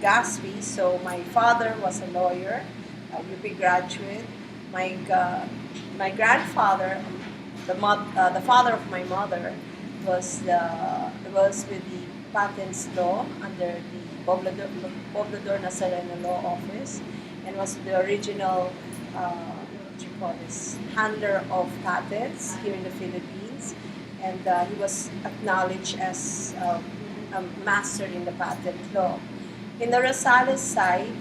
Legazpi. So my father was a lawyer, a UP graduate. My grandfather, the father of my mother, was with the patents law under the Poblador Nazareno Law Office, and was the original what you call this handler of patents here in the Philippines, and he was acknowledged as a master in the patent law. In the Rosales side,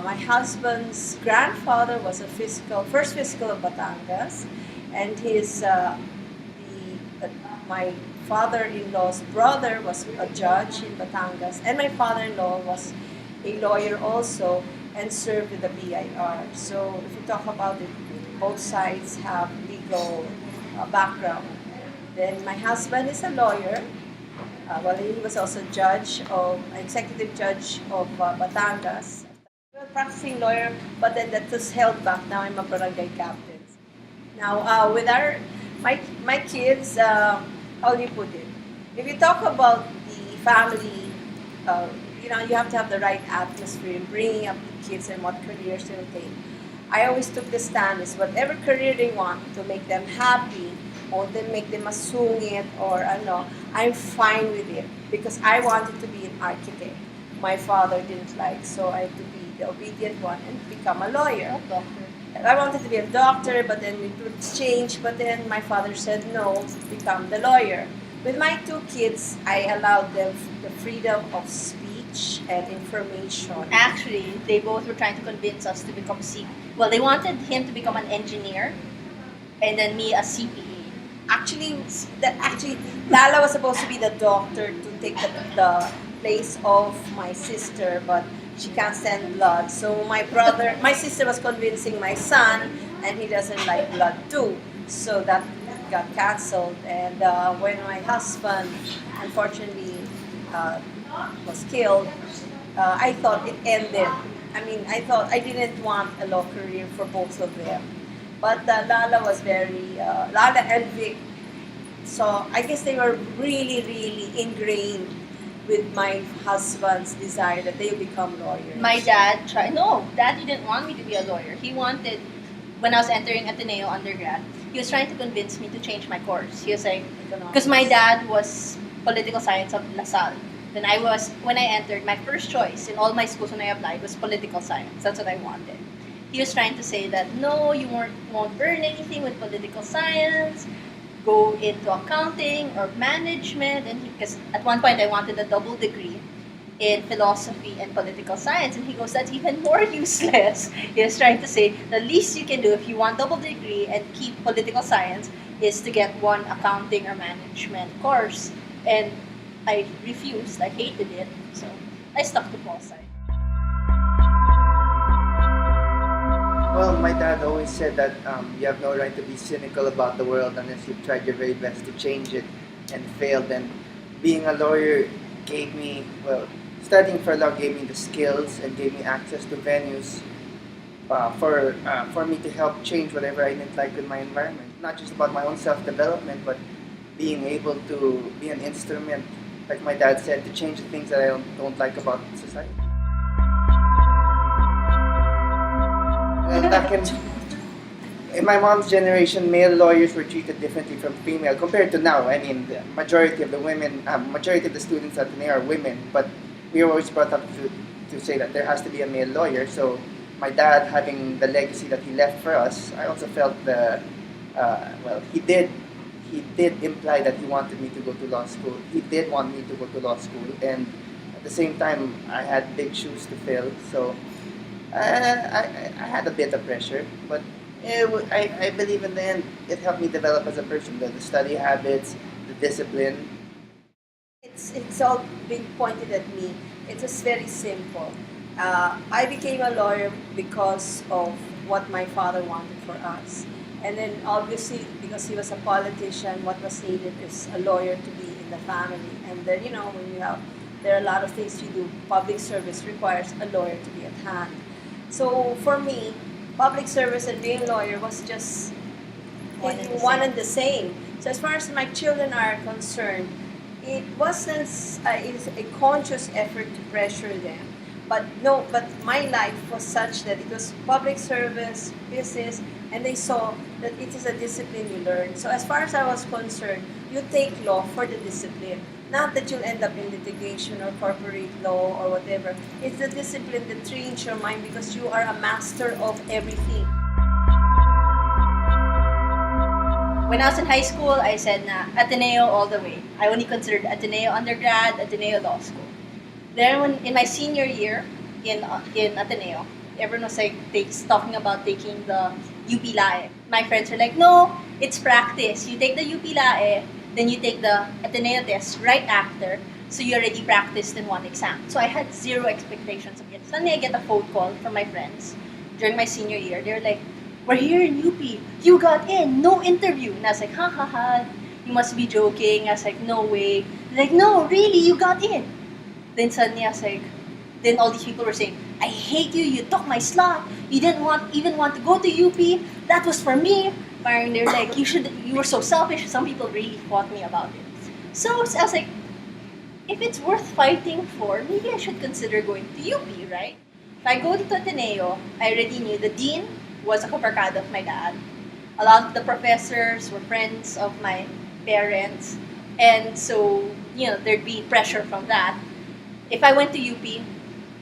my husband's grandfather was a first fiscal of Batangas, and my father-in-law's brother was a judge in Batangas, and my father-in-law was a lawyer also and served with the BIR. So if you talk about it, both sides have legal background. Then my husband is a lawyer. He was also executive judge of Batangas. I'm a practicing lawyer, but then that was held back. Now I'm a barangay captain. Now, with my kids, how do you put it? If you talk about the family, you have to have the right atmosphere in bringing up the kids and what careers they will take. I always took the stand is whatever career they want to make them happy, or then make them masungit or ano, I'm fine with it because I wanted to be an architect. My father didn't like, so I had to be the obedient one and become a lawyer. I wanted to be a doctor, but then it would change. But then my father said no, become the lawyer. With my two kids, I allowed them the freedom of speech and information. Actually, they both were trying to convince us to become Well, they wanted him to become an engineer, and then me a CPA. Actually, Lala was supposed to be the doctor to take the place of my sister, but she can't stand blood. So my sister was convincing my son, and he doesn't like blood too. So that got canceled. And when my husband, unfortunately, was killed, I thought it ended. I didn't want a law career for both of them. But Lala and Vic, so I guess they were really, really ingrained with my husband's desire that they become lawyers. My dad tried. No, Dad didn't want me to be a lawyer. He wanted, when I was entering Ateneo undergrad, he was trying to convince me to change my course. He was like, because my dad was political science of LaSalle. Then when I entered, my first choice in all my schools when I applied was political science. That's what I wanted. He was trying to say that, no, you won't earn anything with political science, go into accounting or management. And because at one point I wanted a double degree in philosophy and political science, and he goes, that's even more useless. He was trying to say, the least you can do if you want double degree and keep political science is to get one accounting or management course. And I refused, I hated it, so I stuck to Paul's side. Well, my dad always said that you have no right to be cynical about the world unless you've tried your very best to change it and failed. And being a lawyer gave me, studying for law gave me the skills and gave me access to venues for me to help change whatever I didn't like in my environment. Not just about my own self-development, but being able to be an instrument, like my dad said, to change the things that I don't like about society. Back in my mom's generation, male lawyers were treated differently from female compared to now. I mean, the majority of the students at Ateneo are women, but we were always brought up to say that there has to be a male lawyer. So my dad, having the legacy that he left for us, I also felt he did imply that he wanted me to go to law school. He did want me to go to law school, and at the same time, I had big shoes to fill. So I had a bit of pressure, but I believe in the end it helped me develop as a person. The study habits, the discipline. It's all being pointed at me. It's just very simple. I became a lawyer because of what my father wanted for us. And then obviously, because he was a politician, what was needed is a lawyer to be in the family. And then, there are a lot of things you do. Public service requires a lawyer to be at hand. So for me, public service and being a lawyer was just one and the same. So as far as my children are concerned, it wasn't a conscious effort to pressure them. But no, but my life was such that it was public service, business, and they saw that it is a discipline you learn. So as far as I was concerned, you take law for the discipline. Not that you'll end up in litigation or corporate law or whatever. It's the discipline that trains your mind because you are a master of everything. When I was in high school, I said na Ateneo all the way. I only considered Ateneo undergrad, Ateneo law school. Then when in my senior year in Ateneo, everyone was like talking about taking the UP Lae. My friends were like, no, it's practice. You take the UP Lae, then you take the Ateneo test right after, so you already practiced in one exam. So I had zero expectations of it. Suddenly I get a phone call from my friends during my senior year. They're like, we're here in UP. You got in, no interview. And I was like, ha ha ha, you must be joking. I was like, no way. They're like, no, really, you got in. Then suddenly I was like, then all these people were saying, I hate you, you took my slot. You didn't even want to go to UP. That was for me. And they're like, you were so selfish. Some people really fought me about it. So I was like, if it's worth fighting for, maybe I should consider going to UP, right? If I go to Ateneo, I already knew the dean was a kabarkada of my dad. A lot of the professors were friends of my parents. And so, there'd be pressure from that. If I went to UP,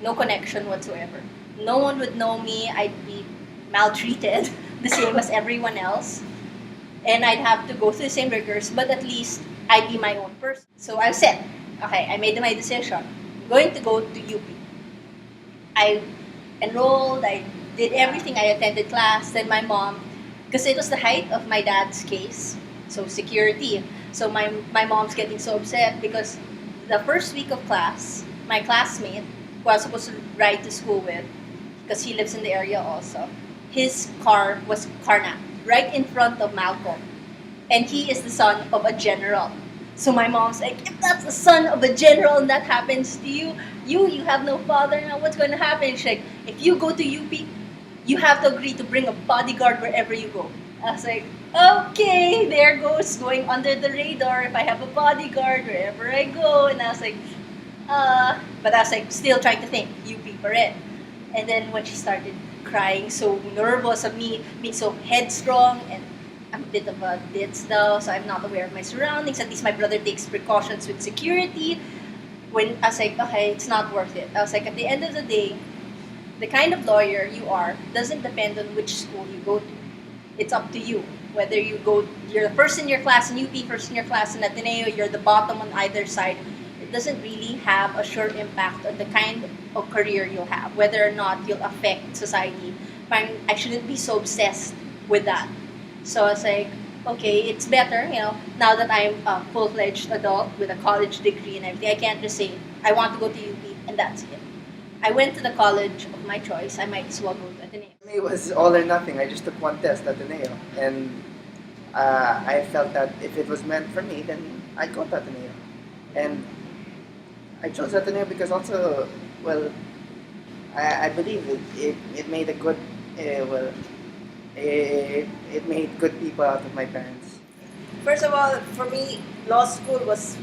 no connection whatsoever. No one would know me. I'd be maltreated the same as everyone else. And I'd have to go through the same rigors, but at least I'd be my own person. So I said, okay, I made my decision. I'm going to go to UP. I enrolled, I did everything. I attended class. Then my mom, because it was the height of my dad's case, so security. So my mom's getting so upset because the first week of class, my classmate, who I was supposed to ride to school with, because he lives in the area also, his car was carnapped right in front of Malcolm. And he is the son of a general. So my mom's like, if that's the son of a general and that happens to you, you have no father now, what's going to happen? She's like, if you go to UP, you have to agree to bring a bodyguard wherever you go. I was like, okay, there goes going under the radar if I have a bodyguard wherever I go. And I was like, but I was like still trying to think, UP for it. And then when she started crying, so nervous of me being so headstrong, and I'm a bit of a ditz though, so I'm not aware of my surroundings. At least my brother takes precautions with security. When I was like, okay, it's not worth it. I was like, at the end of the day, the kind of lawyer you are doesn't depend on which school you go to. It's up to you. Whether you're the first in your class in UP, first in your class in Ateneo, you're the bottom on either side. It doesn't really have a sure impact on the kind of career you'll have, whether or not you'll affect society. I shouldn't be so obsessed with that. So I was like, okay, it's better, now that I'm a full-fledged adult with a college degree and everything, I can't just say, I want to go to UP, and that's it. I went to the college of my choice. I might as well go to Ateneo. It was all or nothing. I just took one test at Ateneo, and I felt that if it was meant for me, then I'd go to Ateneo. And I chose Ateneo because also, well, I believe it made a good, it made good people out of my parents. First of all, for me, law school was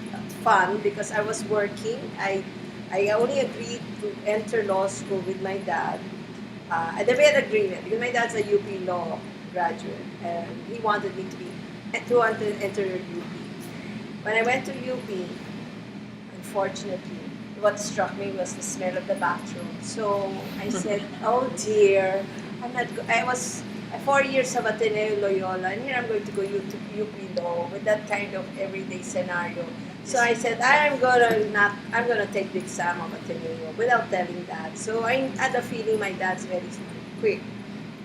fun because I was working. I only agreed to enter law school with my dad. And then we had agreement because my dad's a UP law graduate and he wanted me to enter UP. When I went to UP, unfortunately, what struck me was the smell of the bathroom. So I said, oh dear, I was 4 years of Ateneo Loyola, and here I'm going to go to UP Law with that kind of everyday scenario. So I said, I'm gonna take the exam of Ateneo without telling Dad. So I had a feeling my dad's very quick.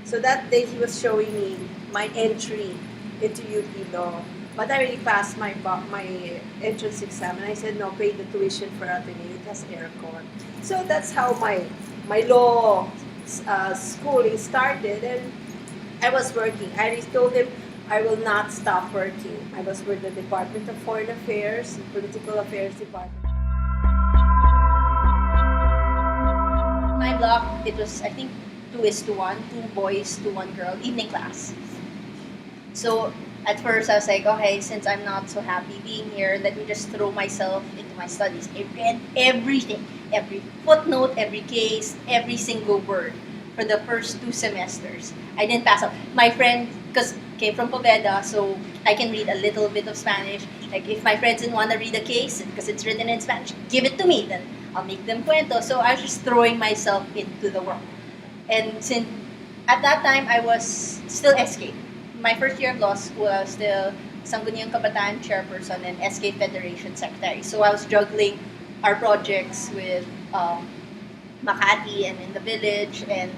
So that day he was showing me my entry into UP Law, but I already passed my entrance exam, and I said, no, pay the tuition for Ateneo, it has aircon. So that's how my law schooling started, and I was working. I already told him I will not stop working. I was with the Department of Foreign Affairs, Political Affairs Department. My block, it was, I think, 2:1, 2 boys to 1 girl, evening class. So at first I was like, okay, since I'm not so happy being here, let me just throw myself into my studies. I read everything. every footnote, every case, every single word for the first 2 semesters. I didn't pass up. My friend, because came from Poveda, so I can read a little bit of Spanish. Like if my friends didn't want to read a case because it's written in Spanish, give it to me. Then I'll make them cuento. So I was just throwing myself into the work. And since at that time I was still SK. My first year of law school, I was still Sangguniang Kabataan chairperson and SK Federation secretary. So I was juggling our projects with Makati and in the village and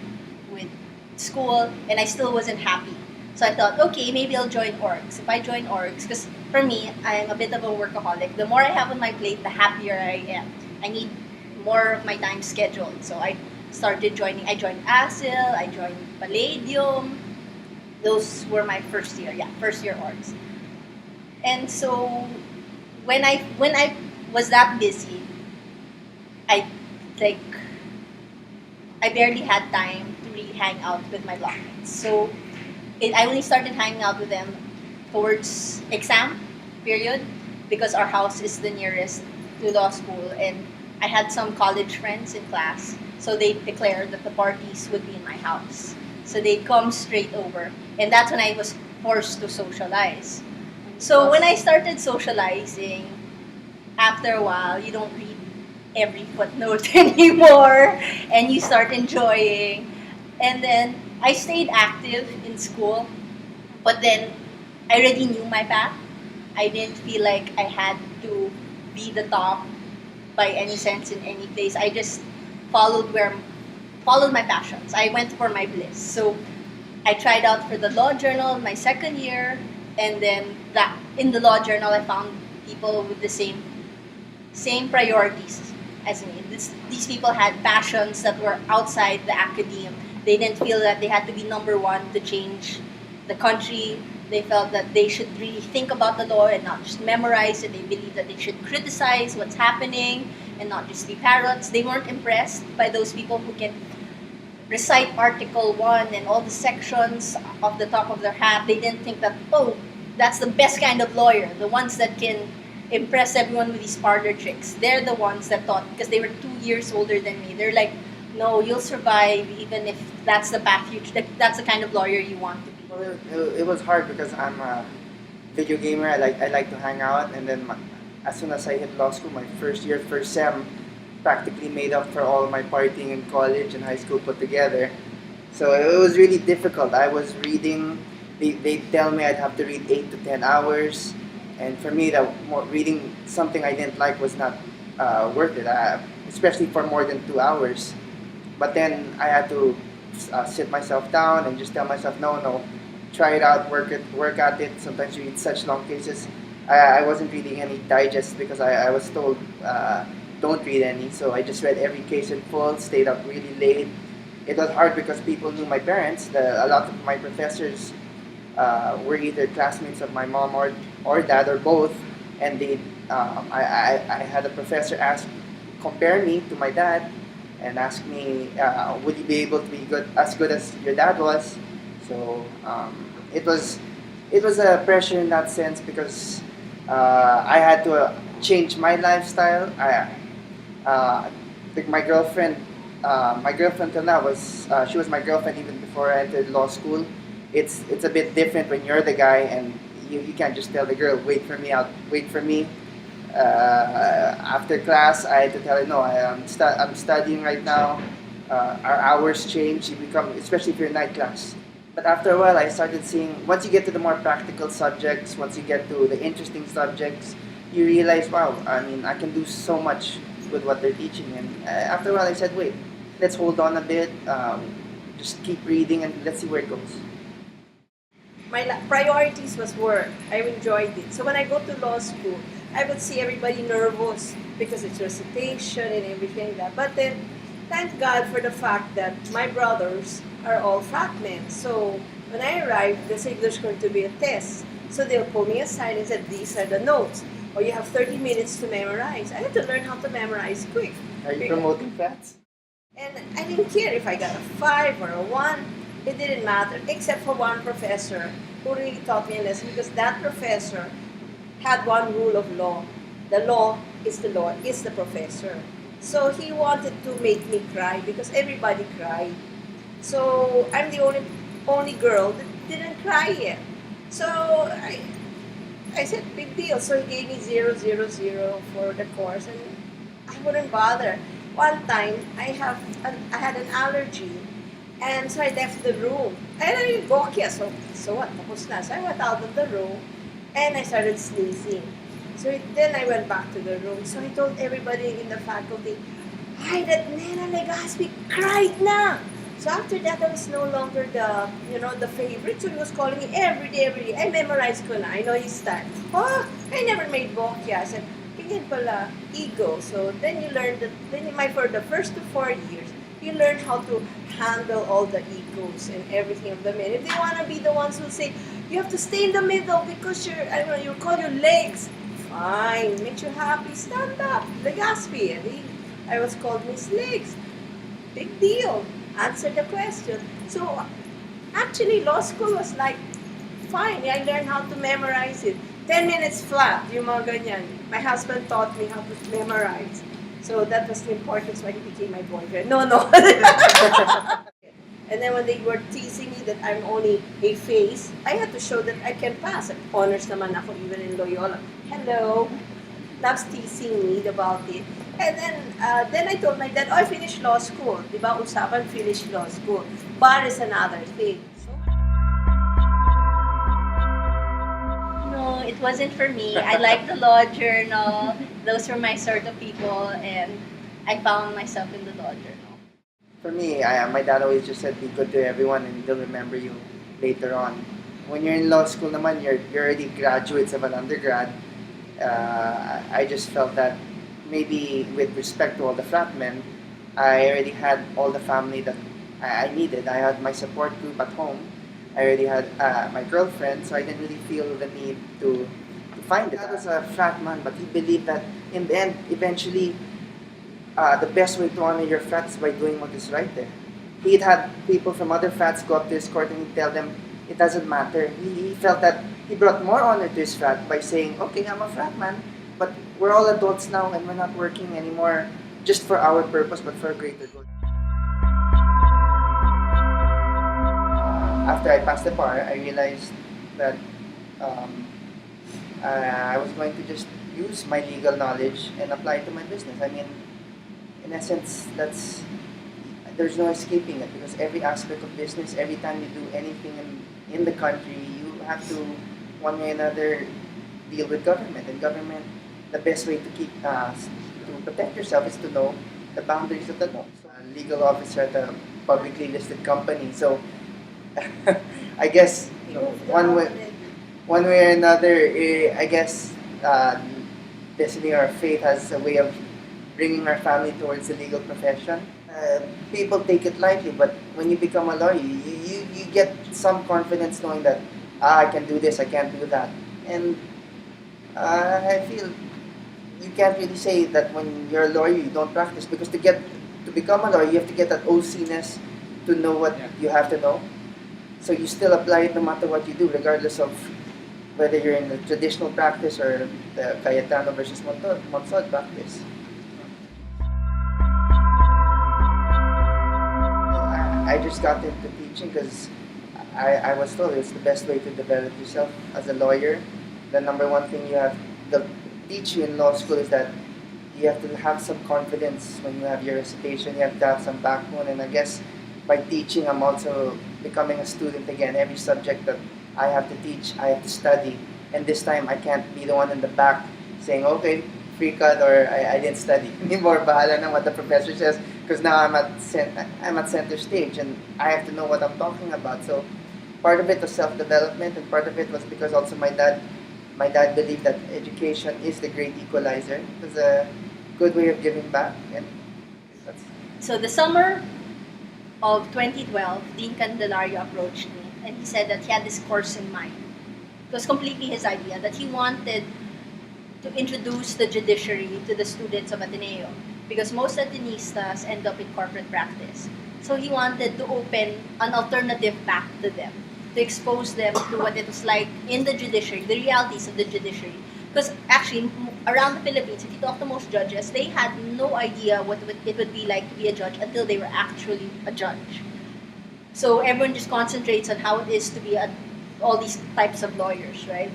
with school, and I still wasn't happy. So I thought, okay, maybe I'll join orgs. If I join orgs, because for me, I'm a bit of a workaholic. The more I have on my plate, the happier I am. I need more of my time scheduled. So I started joining. I joined ASIL, I joined Palladium. Those were my first year orgs. And so when I was that busy, I like I barely had time to really hang out with my blockmates. So I only started hanging out with them towards exam period because our house is the nearest to law school, and I had some college friends in class, so they declared that the parties would be in my house. So they'd come straight over, and that's when I was forced to socialize. So when I started socializing, after a while, you don't read every footnote anymore, and you start enjoying. And then I stayed active in school, but then I already knew my path. I didn't feel like I had to be the top by any sense in any place. I just followed followed my passions. I went for my bliss. So I tried out for the law journal my second year, and then that in the law journal I found people with the same priorities as me. These people had passions that were outside the academe. They didn't feel that they had to be number one to change the country. They felt that they should really think about the law and not just memorize it. They believed that they should criticize what's happening and not just be parrots. They weren't impressed by those people who can recite Article 1 and all the sections off the top of their hat. They didn't think that, oh, that's the best kind of lawyer, the ones that can impress everyone with these parlor tricks. They're the ones that thought, because they were 2 years older than me, they're like, no, you'll survive even if that's the path that's the kind of lawyer you want to be. Well, it was hard because I'm a video gamer. I like to hang out, and then as soon as I hit law school, my first year, first sem, practically made up for all of my partying in college and high school put together. So it was really difficult. I was reading. They tell me I'd have to read 8 to 10 hours, and for me, reading something I didn't like was not worth it, especially for more than 2 hours. But then I had to sit myself down and just tell myself, no, try it out, work at it. Sometimes you read such long cases. I wasn't reading any digests because I was told don't read any. So I just read every case in full, stayed up really late. It was hard because people knew my parents. A lot of my professors were either classmates of my mom or dad or both. And I had a professor compare me to my dad, and ask me, would you be able to be as good as your dad was? So it was a pressure in that sense because I had to change my lifestyle. My girlfriend till now she was my girlfriend even before I entered law school. It's a bit different when you're the guy and you can't just tell the girl wait for me. After class, I had to tell her, no, I'm studying right now. Our hours change. You become, especially if you're in night class. But after a while, I started seeing, once you get to the more practical subjects, once you get to the interesting subjects, you realize, wow, I mean, I can do so much with what they're teaching. And after a while, I said, wait, let's hold on a bit, just keep reading, and let's see where it goes. My priorities was work. I enjoyed it. So when I go to law school, I would see everybody nervous because it's recitation and everything like that. But then, thank God for the fact that my brothers are all fratmen. So when I arrived, they said there's going to be a test. So they'll pull me aside and said, these are the notes. Or you have 30 minutes to memorize. I had to learn how to memorize quick. Are you promoting fats? And I didn't care if I got a 5 or a 1. It didn't matter, except for one professor who really taught me a lesson, because that professor had one rule of law. The law is the professor. So he wanted to make me cry because everybody cried. So I'm the only girl that didn't cry yet. So I said big deal. So he gave me 0, 0, 0 for the course, and I wouldn't bother. One time I had an allergy, and so I left the room. I had a bokya, so what? Tapos na. So I went out of the room, and I started sneezing. So then I went back to the room. So I told everybody in the faculty, "Ay, that Nena Legaspi cried na." So after that, I was no longer the favorite. So he was calling me every day, every day. I memorized ko na. I know his style. Oh, I never made bokya. I said, ganyan pala, ego. So then you learn that, for the first 4 years, you learn how to handle all the egos and everything of the men. If they want to be the ones who say, you have to stay in the middle because I don't know, you call your legs. Fine, makes you happy, stand up. Legaspi. I was called Miss Legs. Big deal. Answer the question. So actually, law school was like, fine. I learned how to memorize it. 10 minutes flat, yung mga ganyan. My husband taught me how to memorize. So that was the importance why he became my boyfriend. No, no. And then when they were teasing me that I'm only a face, I had to show that I can pass. Honors naman ako even in Loyola. Hello. Loves teasing me about it. And then I told my dad, oh, I finished law school. Diba, usapan, finished law school. Bar is another thing. So, No, it wasn't for me. I like the law journal. Those were my sort of people, and I found myself in the law journal. For me, my dad always just said, be good to everyone and they'll remember you later on. When you're in law school naman, you're already graduates of an undergrad. I just felt that maybe with respect to all the frat men, I already had all the family that I needed. I had my support group at home. I already had my girlfriend, so I didn't really feel the need to find it. Dad was a frat man, but he believed that in the end, eventually, the best way to honor your frat is by doing what is right there. He'd had people from other frats go up to his court and he'd tell them it doesn't matter. He felt that he brought more honor to his frat by saying, okay, I'm a frat man, but we're all adults now and we're not working anymore just for our purpose but for a greater good. After I passed the bar, I realized that I was going to just use my legal knowledge and apply it to my business. I mean, in essence, there's no escaping it because every aspect of business, every time you do anything in the country, you have to, one way or another, deal with government. And government, the best way to protect yourself is to know the boundaries of the law. So, a legal officer at a publicly listed company. So, I guess one way or another, I guess destiny or fate has a way of bringing our family towards the legal profession. People take it lightly, but when you become a lawyer, you get some confidence knowing that I can do this, I can't do that. And I feel you can't really say that when you're a lawyer you don't practice because to become a lawyer you have to get that OC-ness to know what you have to know. So you still apply it no matter what you do, regardless of whether you're in the traditional practice or the Cayetano versus Monsod practice. I just got into teaching because I was told it's the best way to develop yourself as a lawyer. The number one thing they'll teach you in law school is that you have to have some confidence when you have your recitation. You have to have some backbone, and I guess by teaching, I'm also becoming a student again. Every subject that I have to teach, I have to study, and this time I can't be the one in the back saying, okay, free cut, or I didn't study anymore. Bahala na what the professor says, because now I'm at center stage and I have to know what I'm talking about. So part of it was self-development, and part of it was because also my dad believed that education is the great equalizer. It was a good way of giving back, and that's. So the summer of 2012, Dean Candelario approached me and he said that he had this course in mind. It was completely his idea that he wanted to introduce the judiciary to the students of Ateneo because most Atenistas end up in corporate practice. So he wanted to open an alternative path to them, to expose them to what it was like in the judiciary, the realities of the judiciary, Because actually, around the Philippines, if you talk to most judges, they had no idea what it would be like to be a judge until they were actually a judge. So everyone just concentrates on how it is to be all these types of lawyers, right?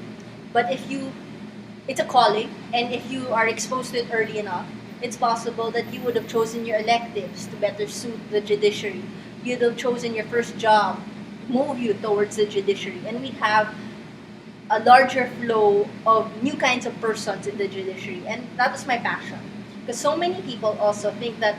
But it's a calling, and if you are exposed to it early enough, it's possible that you would have chosen your electives to better suit the judiciary. You'd have chosen your first job, move you towards the judiciary, and we'd have a larger flow of new kinds of persons in the judiciary, and that is my passion. Because so many people also think that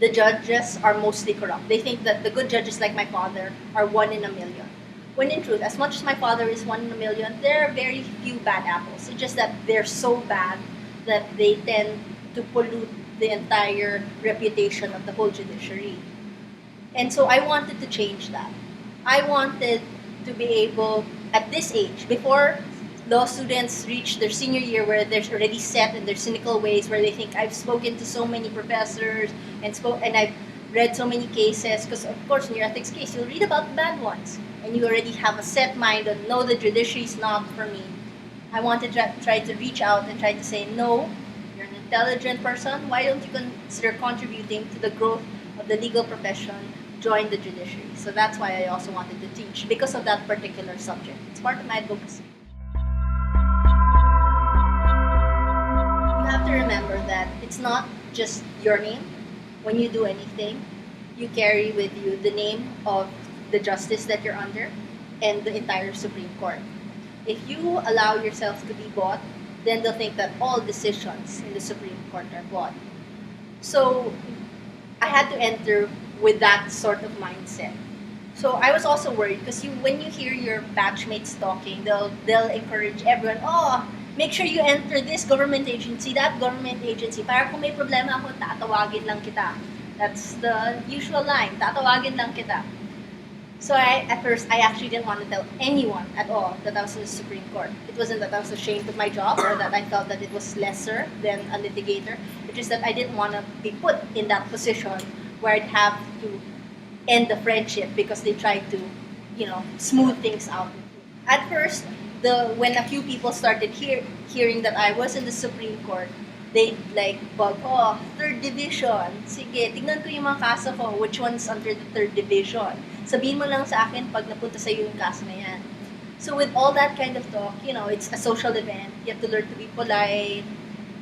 the judges are mostly corrupt. They think that the good judges, like my father, are one in a million. When in truth, as much as my father is one in a million, there are very few bad apples. It's just that they're so bad that they tend to pollute the entire reputation of the whole judiciary. And so I wanted to change that. I wanted to be able, at this age, before law students reach their senior year where they're already set in their cynical ways, where they think, I've spoken to so many professors and I've read so many cases, because of course in your ethics case, you'll read about the bad ones, and you already have a set mind on, no, the judiciary is not for me. I want to try to reach out and try to say, no, you're an intelligent person, why don't you consider contributing to the growth of the legal profession, join the judiciary. So that's why I also wanted to teach, because of that particular subject. It's part of my advocacy. You have to remember that it's not just your name. When you do anything, you carry with you the name of the justice that you're under and the entire Supreme Court. If you allow yourself to be bought, then they'll think that all decisions in the Supreme Court are bought. So I had to enter with that sort of mindset. So I was also worried because when you hear your batchmates talking, they'll encourage everyone, oh, make sure you enter this government agency, that government agency. Para kung may problema ako, tatawagin lang kita. That's the usual line, tatawagin lang kita. So at first, I actually didn't want to tell anyone at all that I was in the Supreme Court. It wasn't that I was ashamed of my job or that I felt that it was lesser than a litigator. It's just that I didn't want to be put in that position where I'd have to end the friendship because they tried to, smooth things out. At first, when a few people started hearing that I was in the Supreme Court, they'd bug, oh, third division. Sige, tingnan ko yung mga kaso ko, which one's under the third division. Sabihin mo lang sa akin pag napunta sa iyo yung kaso na yan. So with all that kind of talk, it's a social event. You have to learn to be polite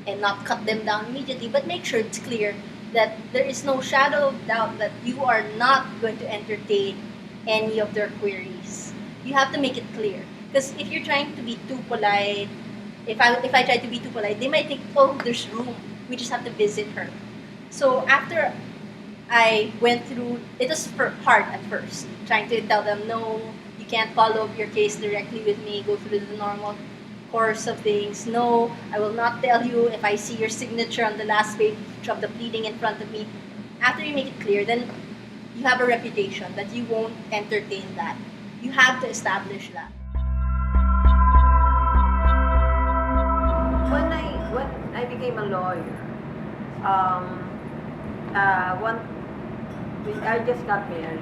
and not cut them down immediately, but make sure it's clear that there is no shadow of doubt that you are not going to entertain any of their queries. You have to make it clear. Because if you're trying to be too polite, if I try to be too polite, they might think, oh, there's room. We just have to visit her. So after I went through, it was hard at first, trying to tell them, no, you can't follow up your case directly with me, go through the normal course of things. No, I will not tell you if I see your signature on the last page of the pleading in front of me. After you make it clear, then you have a reputation that you won't entertain that. You have to establish that. When I became a lawyer, I just got married.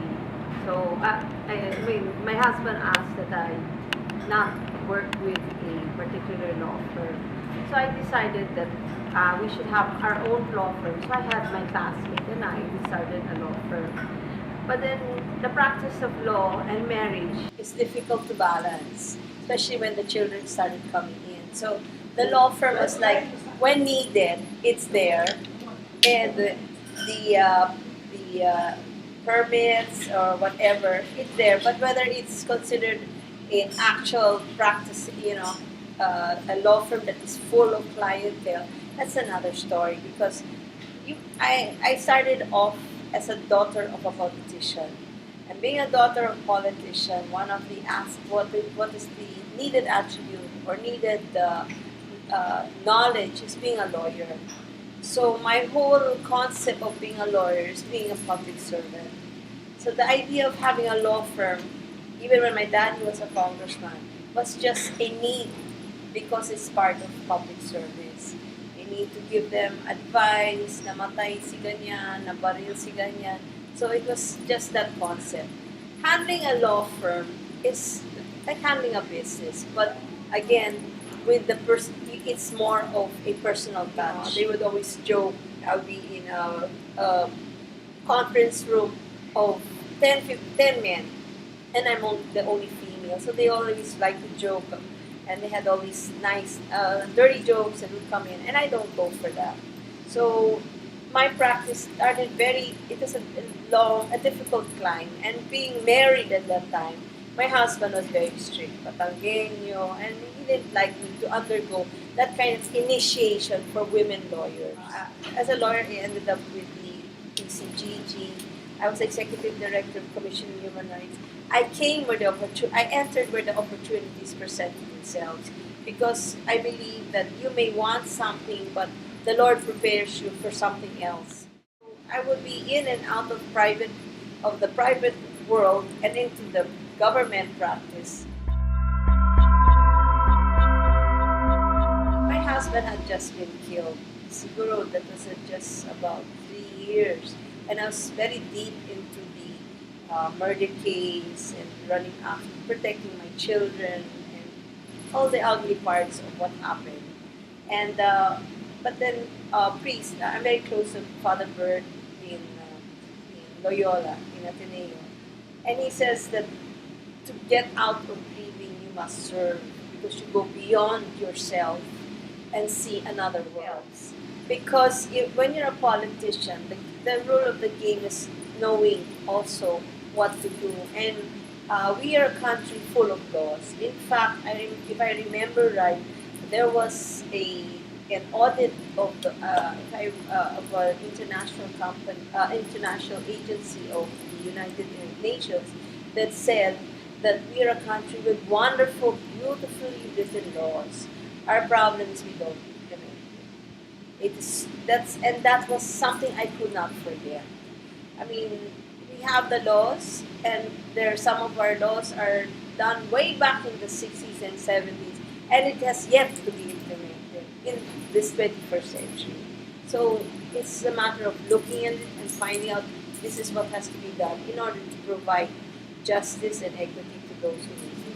So my husband asked that I not work with a particular law firm. So I decided that we should have our own law firm. So I had my classmate and I started a law firm. But then the practice of law and marriage is difficult to balance, especially when the children started coming in. So the law firm was like, when needed, it's there, and the permits or whatever, it's there. But whether it's considered in actual practice, a law firm that is full of clientele, that's another story. Because I started off as a daughter of a politician, and being a daughter of a politician, one of the what is the needed attribute or needed knowledge is being a lawyer. So my whole concept of being a lawyer is being a public servant. So the idea of having a law firm, even when my daddy was a congressman, was just a need because it's part of public service. You need to give them advice, namatay si ganyan, nabaril si ganyan. So it was just that concept. Handling a law firm is like handling a business, but again, with the person, it's more of a personal touch. They would always joke. I'll be in a conference room of 10 men, and the only female. So they always like to joke, and they had all these nice, dirty jokes and would come in, and I don't go for that. So my practice started it was a difficult climb, and being married at that time, my husband was very strict, Patangueño, and he didn't like me to undergo that kind of initiation for women lawyers. As a lawyer, I ended up with the PCGG. I was executive director of Commission on Human Rights. I entered where the opportunities presented themselves, because I believe that you may want something, but the Lord prepares you for something else. I would be in and out of the private world and into the government practice. My husband had just been killed. Siguro that was just about 3 years, and I was very deep into the murder case and running after protecting my children and all the ugly parts of what happened. And but then priest, I'm very close to Father Bird in Loyola, in Ateneo, and he says that to get out of grieving, you must serve, because you go beyond yourself and see another world. Because when you're a politician, the rule of the game is knowing also what to do. And we are a country full of laws. In fact, if I remember right, there was an audit of of an international agency of the United Nations that said that we are a country with wonderful, beautifully written laws. Our problem is we don't implement it. That was something I could not forget. I mean, we have the laws, and some of our laws are done way back in the 60s and 70s, and it has yet to be implemented in this 21st century. So it's a matter of looking at it and finding out this is what has to be done in order to provide justice and equity to those who need it.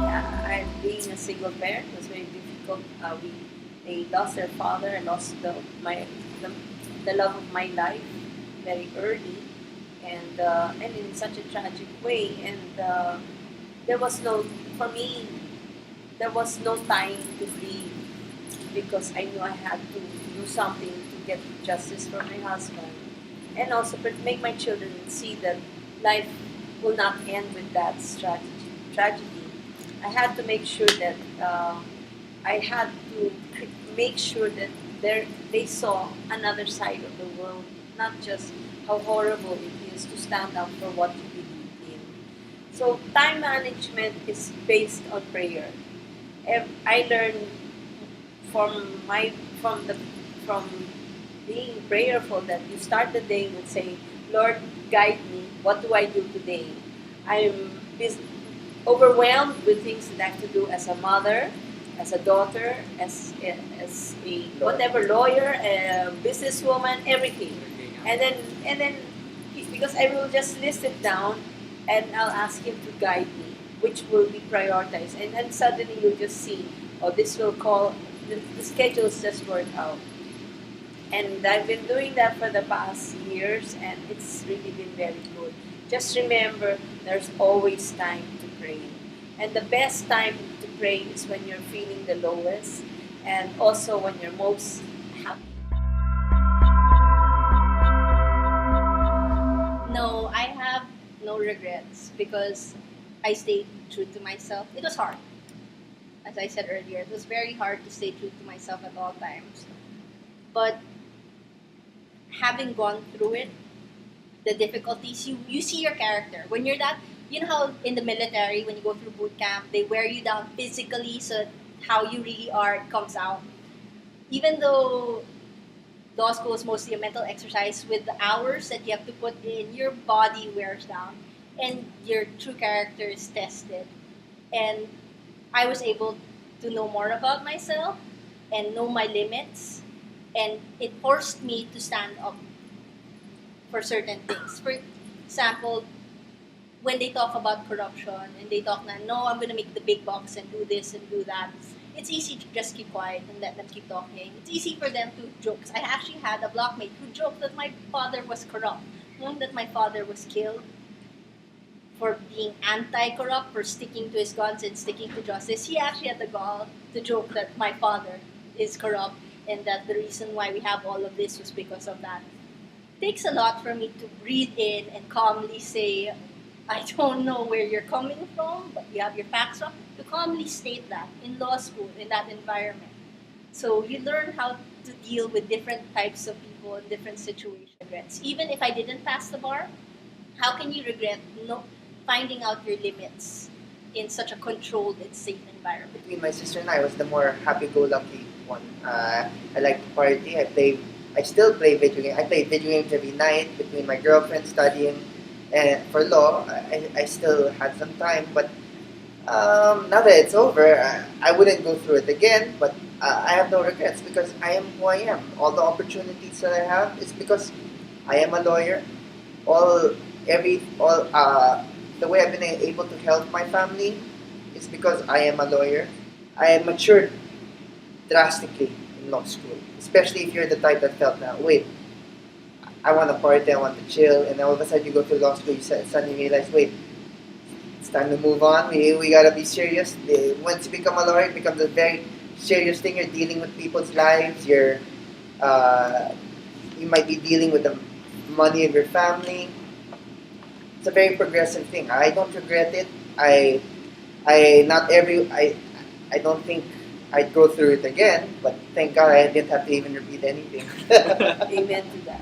Yeah, being a single parent was very difficult. They lost their father. I lost the love of my life very early, and in such a tragic way. And there was no for me. There was no time to grieve, because I knew I had to do something to get justice for my husband, and also make my children see that life will not end with that tragedy. I had to make sure that I had to make sure that they saw another side of the world, not just how horrible it is to stand up for what you believe in. So time management is based on prayer. I learned from being prayerful that you start the day with saying, Lord, guide me. What do I do today? I'm overwhelmed with things that I have to do as a mother, as a daughter, as a whatever lawyer, a businesswoman, everything. And then because I will just list it down, and I'll ask Him to guide me, which will be prioritized. And then suddenly you'll just see, oh, this will call, the schedules just work out. And I've been doing that for the past years, and it's really been very good. Just remember, there's always time to pray. And the best time to pray is when you're feeling the lowest, and also when you're most happy. No, I have no regrets because I stayed true to myself. It was hard. As I said earlier, it was very hard to stay true to myself at all times. But having gone through it, the difficulties, you see your character. When you're that, you know how in the military, when you go through boot camp, they wear you down physically so how you really are comes out. Even though law school is mostly a mental exercise, with the hours that you have to put in, your body wears down and your true character is tested. And I was able to know more about myself and know my limits, and it forced me to stand up for certain things. For example, when they talk about corruption and they talk na, no, I'm gonna make the big bucks and do this and do that, it's easy to just keep quiet and let them keep talking. It's easy for them to joke. I actually had a blockmate who joked that my father was corrupt, knowing that my father was killed for being anti-corrupt, for sticking to his guns and sticking to justice. He actually had the gall to joke that my father is corrupt and that the reason why we have all of this was because of that. It takes a lot for me to breathe in and calmly say, I don't know where you're coming from, but you have your facts wrong. To calmly state that in law school, in that environment. So you learn how to deal with different types of people in different situations. Even if I didn't pass the bar, how can you regret finding out your limits in such a controlled and safe environment? Between my sister and I was the more happy-go-lucky one. I like to party. I still play video games. I play video games every night between my girlfriend studying, and for law, I still had some time. But now that it's over, I wouldn't go through it again. But I have no regrets because I am who I am. All the opportunities that I have is because I am a lawyer. The way I've been able to help my family is because I am a lawyer. I matured drastically in law school, especially if you're the type that felt now, wait, I want to party, I want to chill, and all of a sudden you go to law school, you suddenly realize, wait, it's time to move on, we gotta be serious. Once you become a lawyer, it becomes a very serious thing. You're dealing with people's lives, you might be dealing with the money of your family. It's a very progressive thing. I don't regret it. I don't think I'd go through it again, but thank God I didn't have to even repeat anything. Amen to that.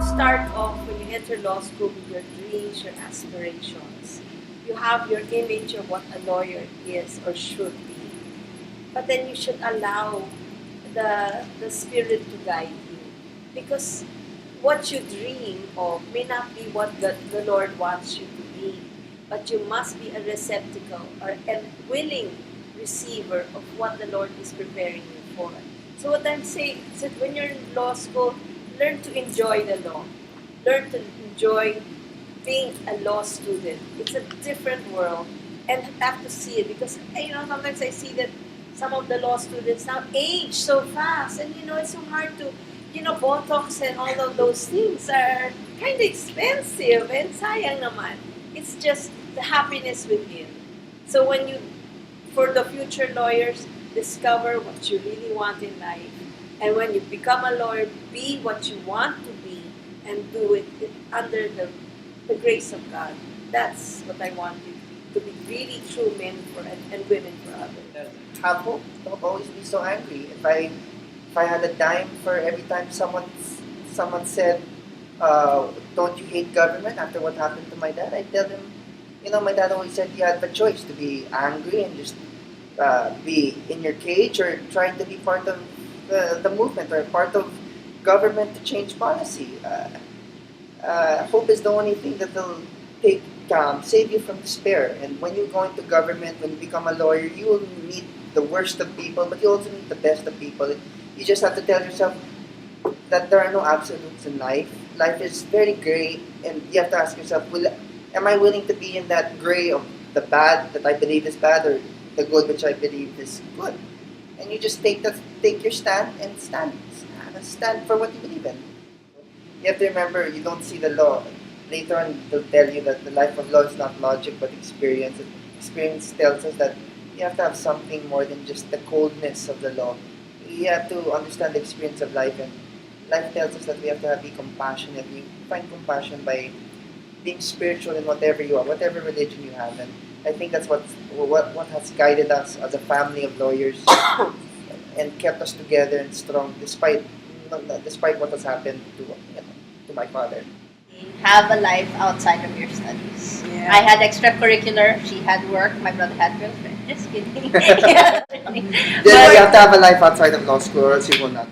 Start off when you enter law school with your dreams, your aspirations. You have your image of what a lawyer is or should be. But then you should allow the Spirit to guide you. Because what you dream of may not be what the Lord wants you to be. But you must be a receptacle or a willing receiver of what the Lord is preparing you for. So what I'm saying is that when you're in law school, learn to enjoy the law. Learn to enjoy being a law student. It's a different world, and have to see it because sometimes I see that some of the law students now age so fast, and it's so hard to Botox and all of those things are kind of expensive, and sayang naman. It's just the happiness within. So for the future lawyers, discover what you really want in life. And when you become a lawyer, be what you want to be and do it under the grace of God. That's what I want you to be really true men and women for others. Have hope. Don't always be so angry. If I had a dime for every time someone said, don't you hate government after what happened to my dad, I tell them, my dad always said you had the choice to be angry and just be in your cage or trying to be part of the movement or part of government to change policy. Hope is the only thing that will save you from despair. And when you go into government, when you become a lawyer, you will meet the worst of people, but you also meet the best of people. You just have to tell yourself that there are no absolutes in life. Life is very gray, and you have to ask yourself, am I willing to be in that gray of the bad that I believe is bad or the good which I believe is good? And you just take your stand and stand for what you believe in. You have to remember, you don't see the law. Later on, they'll tell you that the life of law is not logic but experience. Experience tells us that you have to have something more than just the coldness of the law. You have to understand the experience of life, and life tells us that we have to be compassionate. We find compassion by being spiritual in whatever you are, whatever religion you have. And I think that's what has guided us as a family of lawyers and kept us together and strong despite what has happened to my father. Have a life outside of your studies. Yeah. I had extracurricular. She had work. My brother had girlfriend. Just kidding. Yeah. Yeah, you have to have a life outside of law school or else you will not.